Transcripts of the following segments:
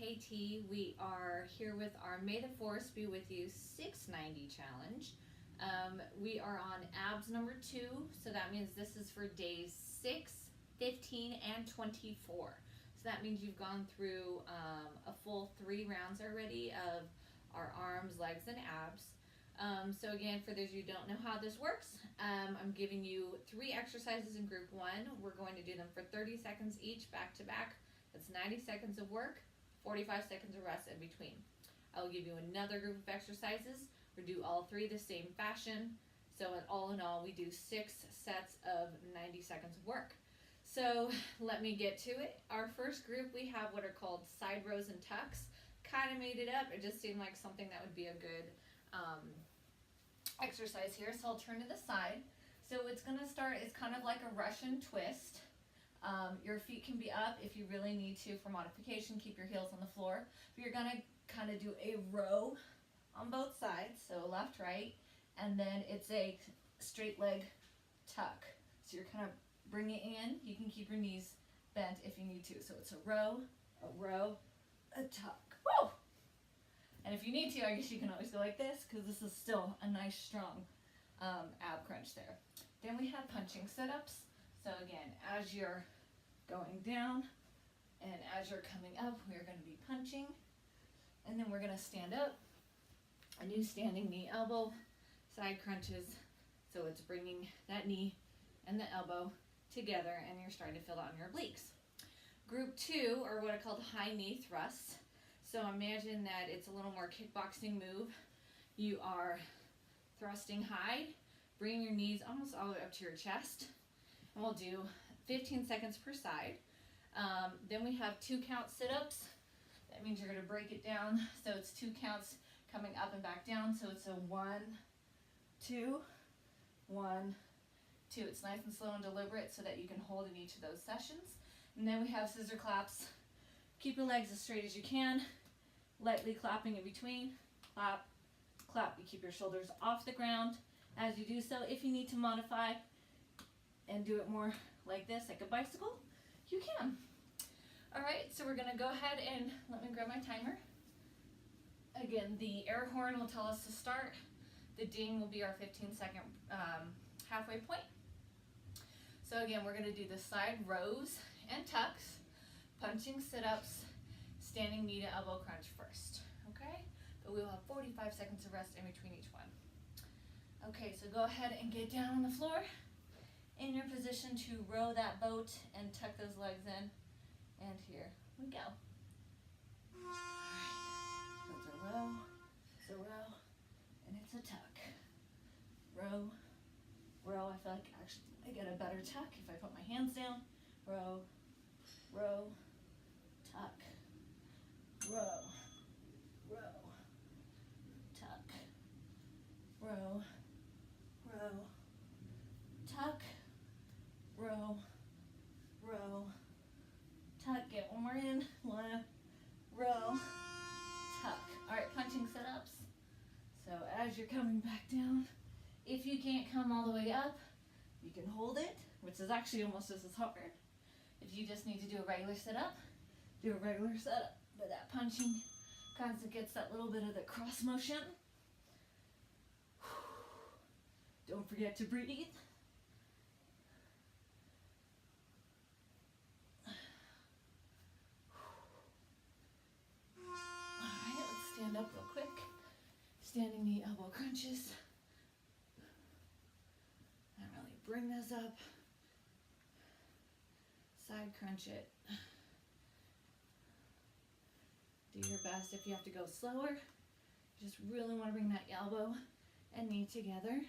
KT. We are here with our May the Force Be With You 690 challenge. We are on abs number 2, so that means this is for days 6, 15, and 24. So that means you've gone through a full 3 rounds already of our arms, legs, and abs. So again, for those of you who don't know how this works, I'm giving you 3 exercises in group 1. We're going to do them for 30 seconds each, back to back. That's 90 seconds of work, 45 seconds of rest in between. I'll give you another group of exercises. We'll do all 3 the same fashion. So all in all, we do 6 sets of 90 seconds of work. So let me get to it. Our first group, we have what are called side rows and tucks. Kind of made it up. It just seemed like something that would be a good exercise here. So I'll turn to the side. So it's going to start, it's kind of like a Russian twist. Your feet can be up if you really need to for modification. Keep your heels on the floor. But you're going to kind of do a row on both sides. So left, right. And then it's a straight leg tuck. So you're kind of bring it in. You can keep your knees bent if you need to. So it's a row, a tuck. Woo! And if you need to, I guess you can always go like this, because this is still a nice strong ab crunch there. Then we have punching sit-ups. So again, as you're going down and as you're coming up, we're going to be punching. And then we're going to stand up. A new standing knee elbow, side crunches. So it's bringing that knee and the elbow together, and you're starting to fill out your obliques. Group 2 are what are called high knee thrusts. So imagine that it's a little more kickboxing move. You are thrusting high, bringing your knees almost all the way up to your chest. And we'll do 15 seconds per side. Then we have 2 count sit-ups. That means you're going to break it down. So it's 2 counts coming up and back down. So it's a 1, 2, 1, 2. It's nice and slow and deliberate so that you can hold in each of those sessions. And then we have scissor claps. Keep your legs as straight as you can. Lightly clapping in between. Clap, clap. You keep your shoulders off the ground as you do so. If you need to modify and do it more like this, like a bicycle, you can. All right, so we're gonna go ahead and let me grab my timer. Again, the air horn will tell us to start. The ding will be our 15-second halfway point. So again, we're gonna do the side rows and tucks, punching sit-ups, standing knee to elbow crunch first, okay? But we will have 45 seconds of rest in between each one. Okay, so go ahead and get down on the floor in your position to row that boat and tuck those legs in. And here we go. All right, so it's a row, and it's a tuck. Row, row. I feel like actually I get a better tuck if I put my hands down. Row, row, tuck. Row, row, tuck. Row, row, tuck. Row, row, tuck. Get one more in. 1, row, tuck. All right, punching sit-ups. So as you're coming back down, if you can't come all the way up, you can hold it, which is actually almost just as hard. If you just need to do a regular sit-up, do a regular sit-up. But that punching kind of gets that little bit of the cross motion. Don't forget to breathe. Alright, let's stand up real quick. Standing knee elbow crunches. And really bring those up. Side crunch it. Do your best. If you have to go slower, you just really want to bring that elbow and knee together.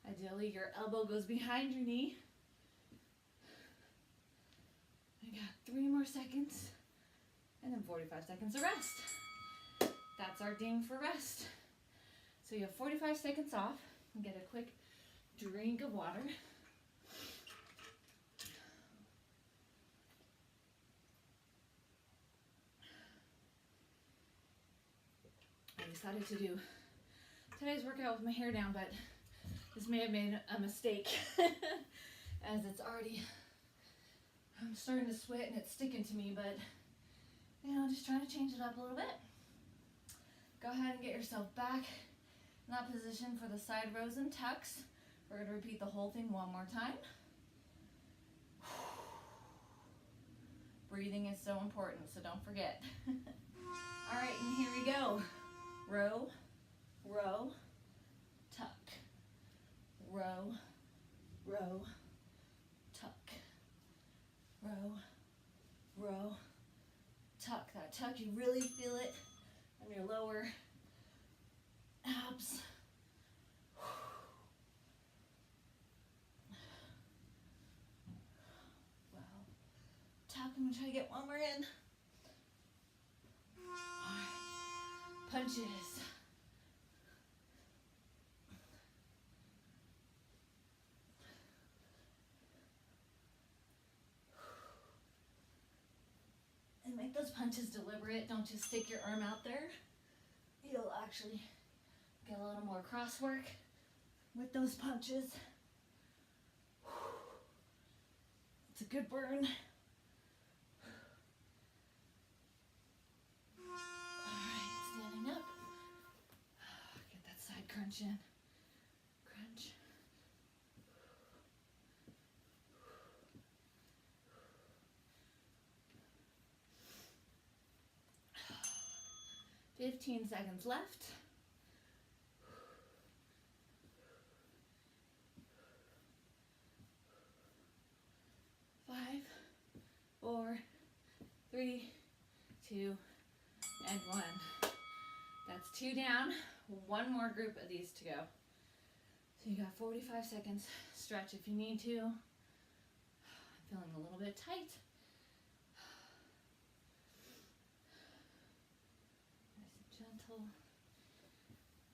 Ideally, your elbow goes behind your knee. I got 3 more seconds, and then 45 seconds of rest. That's our ding for rest. So you have 45 seconds off. And get a quick drink of water. I decided to do today's workout with my hair down, but this may have made a mistake as it's already, I'm starting to sweat and it's sticking to me, but You know, just trying to change it up a little bit. Go ahead and get yourself back in that position for the side rows and tucks. We're going to repeat the whole thing one more time. Breathing is so important, so don't forget. All right, and here we go. Row, row, tuck. Row, row, tuck. Row, row, tuck. That tuck, you really feel it on your lower abs. Wow. Tuck, I'm gonna try to get one more in. All right. Punches. And make those punches deliberate. Don't just stick your arm out there. You'll actually get a little more cross work with those punches. It's a good burn. Alright, standing up. Get that side crunch in. Crunch. "15 seconds left. 5, 4, 3, 2, and 1. That's 2 down. One more group of these to go. So you got 45 seconds. Stretch if you need to. I'm feeling a little bit tight. Nice and gentle.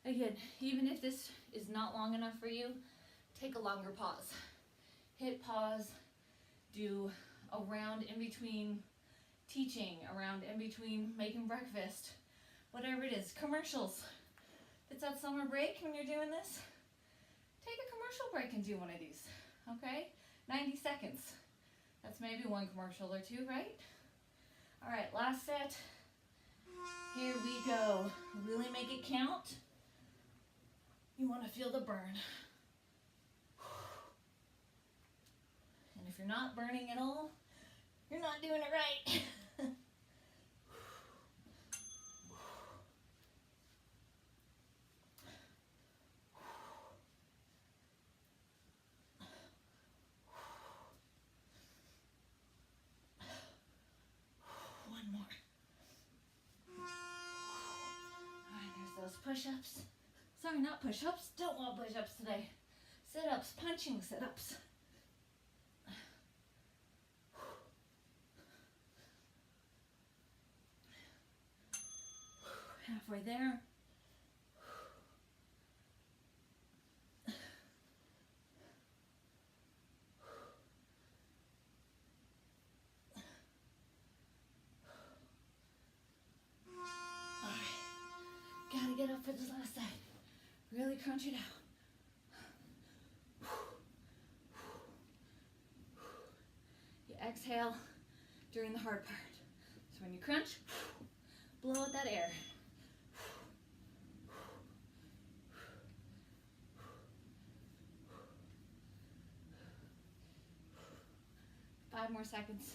Again, even if this is not long enough for you, take a longer pause. Hit pause. Do a round in between teaching, a round in between making breakfast, whatever it is. Commercials. If it's that summer break when you're doing this, take a commercial break and do one of these, okay? 90 seconds. That's maybe one commercial or two, right? All right, last set. Here we go. Really make it count. You want to feel the burn. And if you're not burning at all, you're not doing it right. One more. All right, there's those push-ups. Sorry, not push-ups. Don't want push-ups today. Sit-ups, punching sit-ups. Halfway there. All right. Gotta get up for this last side. Really crunch it out. You exhale during the hard part. So when you crunch, blow out that air. 5 more seconds.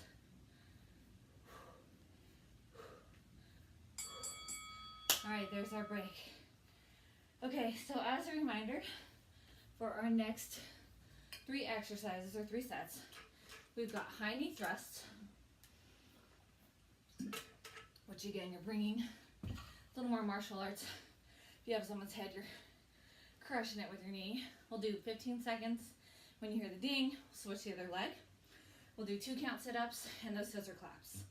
All right, there's our break. Okay, so as a reminder, for our next 3 exercises or 3 sets, we've got high knee thrusts, which again, you're bringing a little more martial arts. If you have someone's head, you're crushing it with your knee. We'll do 15 seconds. When you hear the ding, switch the other leg. We'll do 2 count sit-ups and those scissor claps.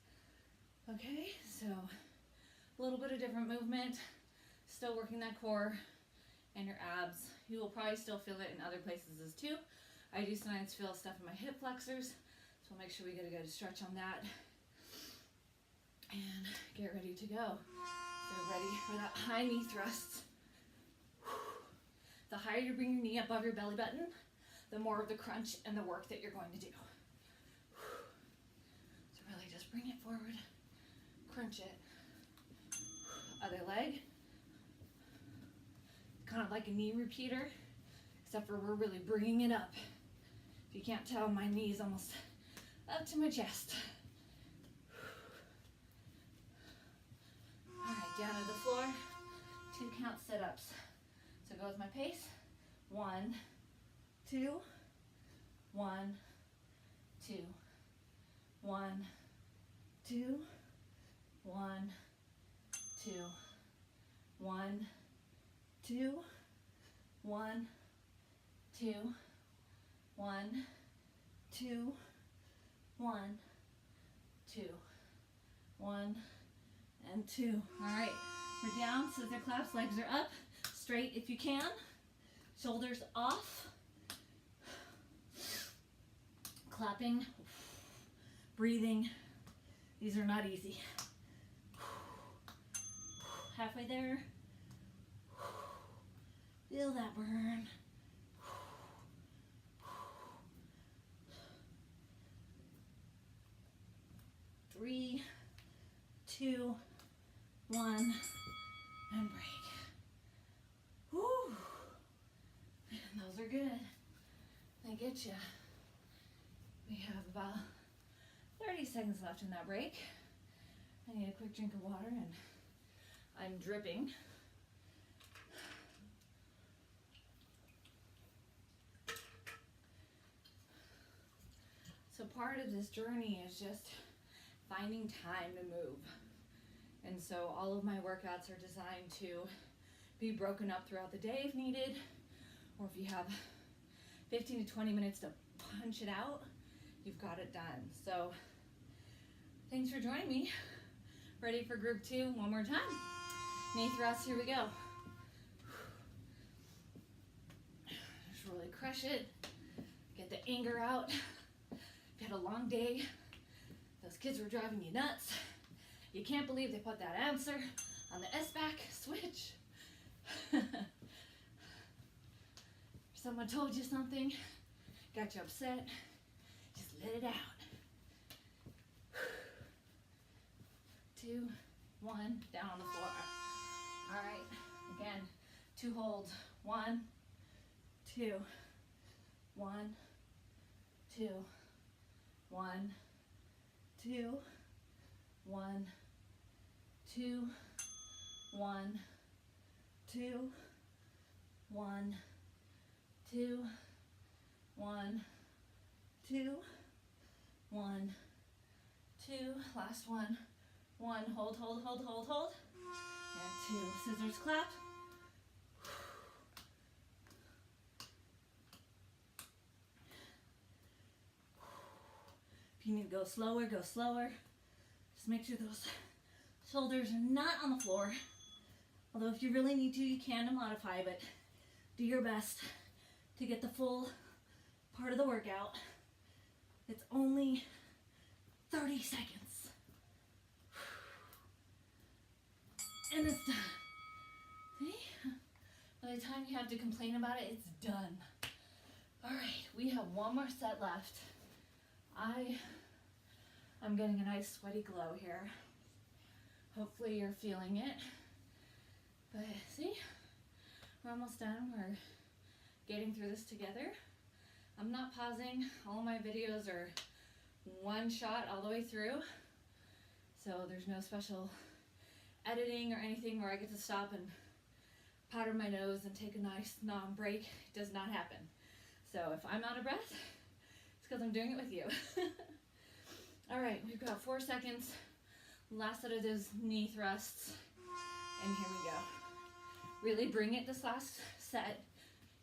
Okay, so a little bit of different movement, still working that core and your abs. You will probably still feel it in other places as too. I do sometimes feel stuff in my hip flexors, so we'll make sure we get a good stretch on that. And get ready to go. So ready for that high knee thrust. The higher you bring your knee above your belly button, the more of the crunch and the work that you're going to do. So really just bring it forward, crunch it. Other leg. Kind of like a knee repeater, except for we're really bringing it up. If you can't tell, my knee's almost up to my chest. All right, down to the floor. 2 count sit-ups. So go with my pace. 1, 2, 1, 2, 1, 2, 1, 2, 1, 2, 1, 2, 1, 2, 1, 2, 1, and 2. All right, we're down, scissor claps, legs are up, straight if you can, shoulders off, clapping, breathing. These are not easy. Halfway there. Feel that burn. 3, 2, 1, and break. Woo! And those are good. They get you. We have about 30 seconds left in that break. I need a quick drink of water and I'm dripping. So part of this journey is just finding time to move. And so all of my workouts are designed to be broken up throughout the day if needed, or if you have 15 to 20 minutes to punch it out, you've got it done. So thanks for joining me. Ready for group 2 one more time. Knee thrusts, here we go. Just really crush it. Get the anger out. You had a long day. Those kids were driving you nuts. You can't believe they put that answer on the S-back switch. Someone told you something, got you upset. Just let it out. 2, 1, down on the floor. All right, again, 2 holds. 1, 2, 1, 2, 1, 2, 1, 2, 1, 2, 1, 2, 1, 2, 1, 2, last one. 1, hold, hold, hold, hold, hold. And 2, scissors clap. If you need to go slower, go slower. Just make sure those shoulders are not on the floor. Although if you really need to, you can modify, but do your best to get the full part of the workout. It's only 30 seconds. And it's done. See? By the time you have to complain about it, it's done. All right, we have one more set left. I'm getting a nice sweaty glow here. Hopefully you're feeling it. But see, we're almost done. We're getting through this together. I'm not pausing. All my videos are one shot all the way through. So there's no special editing or anything where I get to stop and powder my nose and take a nice non-break. It does not happen. So if I'm out of breath, it's because I'm doing it with you. All right, we've got 4 seconds. Last set of those knee thrusts. And here we go. Really bring it this last set.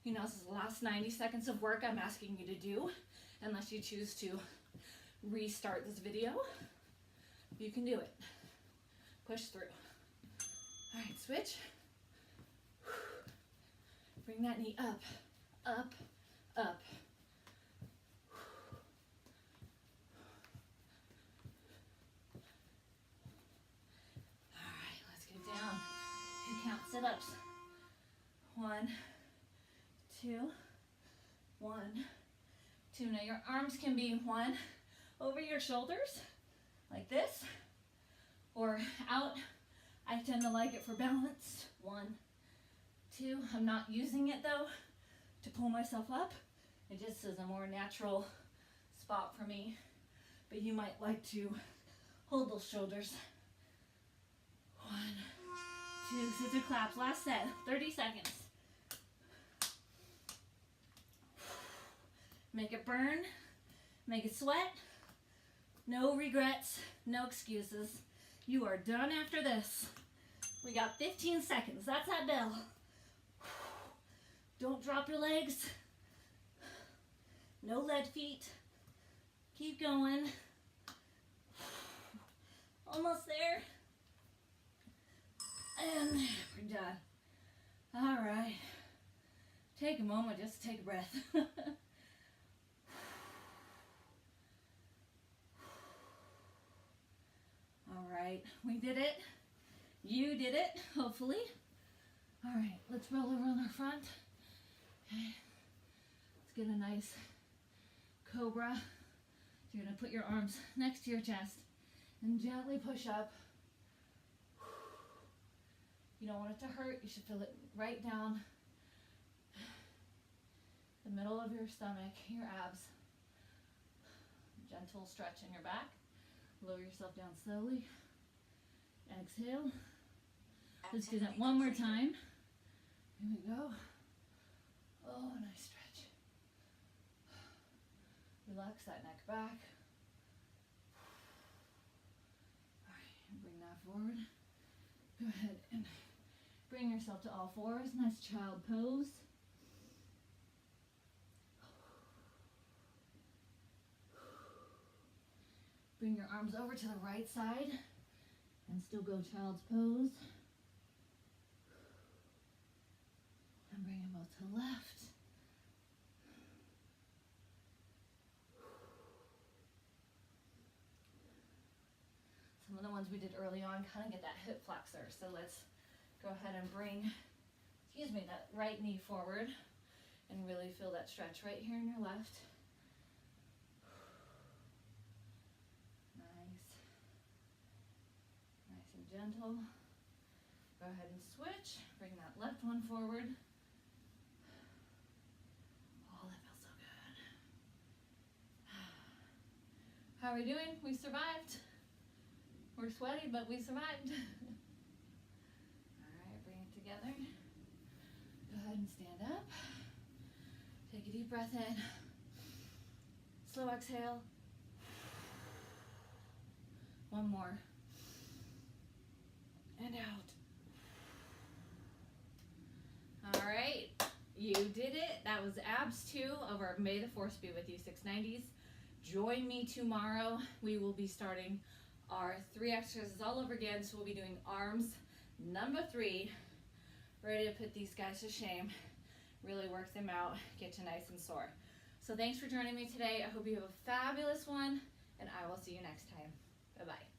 You know, this is the last 90 seconds of work I'm asking you to do, unless you choose to restart this video. You can do it. Push through. All right, switch. Bring that knee up, up, up. All right, let's get down. 2 count sit-ups. 1, 2, 1, 2. Now your arms can be 1 over your shoulders, like this, or out. I tend to like it for balance. 1, 2. I'm not using it though to pull myself up. It just is a more natural spot for me. But you might like to hold those shoulders. 1, 2, scissor claps. Last set, 30 seconds. Make it burn, make it sweat. No regrets, no excuses. You are done after this. We got 15 seconds, that's that bell. Don't drop your legs. No lead feet. Keep going. Almost there. And we're done. All right. Take a moment just to take a breath. All right, we did it. You did it, hopefully. All right, let's roll over on our front. Okay. Let's get a nice cobra. You're gonna put your arms next to your chest and gently push up. You don't want it to hurt. You should feel it right down the middle of your stomach, your abs. Gentle stretch in your back. Lower yourself down slowly. Exhale. Let's do that one more time. Here we go. Oh, nice stretch. Relax that neck back. All right, bring that forward. Go ahead and bring yourself to all fours. Nice child pose. Bring your arms over to the right side and still go child's pose. And bring them both to the left. Some of the ones we did early on kind of get that hip flexor. So let's go ahead and bring, that right knee forward and really feel that stretch right here in your left. Nice and gentle. Go ahead and switch. Bring that left one forward. Oh, that feels so good. How are we doing? We survived. We're sweaty, but we survived. All right, bring it together. Go ahead and stand up. Take a deep breath in. Slow exhale. One more. And out. All right, you did it. That was abs 2 of our May the 4th be with you 690s. Join me tomorrow. We will be starting our 3 exercises all over again. So we'll be doing arms number 3. Ready to put these guys to shame. Really work them out. Get you nice and sore. So thanks for joining me today. I hope you have a fabulous one, and I will see you next time. Bye-bye.